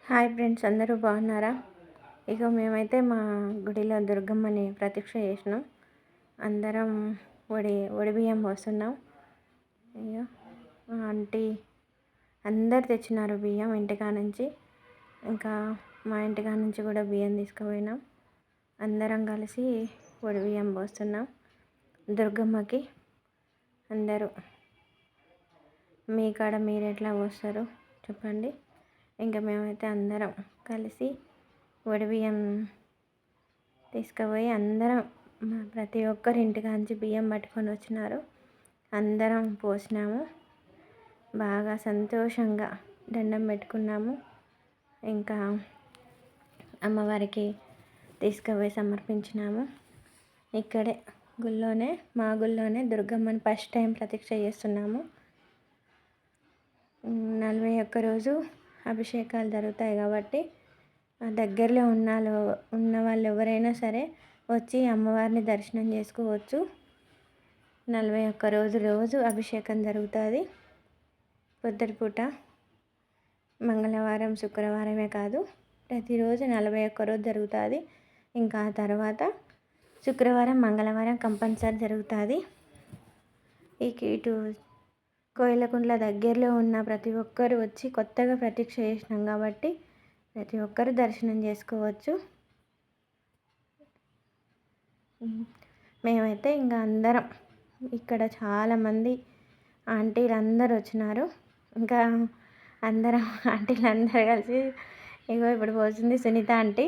Hi friends, అందరూ బాగున్నారా? ఇక మేమైతే మా గుడిలో దుర్గమ్మని ప్రతిష్ఠ చేసినాం. అందరం ఒడి బియ్యం పోస్తున్నాం. ఇక మా ఆంటీ అందరు తెచ్చినారు బియ్యం ఇంటికా నుంచి. ఇంకా మా ఇంటికా నుంచి కూడా బియ్యం తీసుకుపోయినాం. అందరం కలిసి ఒడి బియ్యం పోస్తున్నాం దుర్గమ్మకి. అందరూ మీ కాడ మీరు ఎట్లా పోస్తారు చెప్పండి. ఇంకా మేమైతే అందరం కలిసి బియ్యం తీసుకుపోయి అందరం ప్రతి ఒక్కరి ఇంటికాంచి బియ్యం పట్టుకొని వచ్చినారు. అందరం పోసినాము. బాగా సంతోషంగా దండం పెట్టుకున్నాము. ఇంకా అమ్మవారికి తీసుకుపోయి సమర్పించినాము. ఇక్కడే మా గుళ్ళోనే దుర్గమ్మని ఫస్ట్ టైం ప్రతిష్ఠ చేస్తున్నాము. 41 రోజు అభిషేకాలు జరుగుతాయి కాబట్టి దగ్గరలో ఉన్న వాళ్ళు ఎవరైనా సరే వచ్చి అమ్మవారిని దర్శనం చేసుకోవచ్చు. 41 రోజు అభిషేకం జరుగుతుంది. పొద్దుటిపూట మంగళవారం శుక్రవారమే కాదు, ప్రతిరోజు 41 రోజు జరుగుతుంది. ఇంకా తర్వాత శుక్రవారం మంగళవారం కంపల్సరీ జరుగుతుంది. ఇటు కోయిలకుంట్ల దగ్గరలో ఉన్న ప్రతి ఒక్కరు వచ్చి కొత్తగా ప్రతిష్ఠ చేసినాం కాబట్టి ప్రతి ఒక్కరు దర్శనం చేసుకోవచ్చు. మేమైతే ఇంకా అందరం ఇక్కడ చాలామంది ఆంటీలు అందరు వచ్చినారు. ఇంకా అందరం ఆంటీలు అందరు కలిసి ఇప్పుడు పోతుంది సునీత ఆంటీ.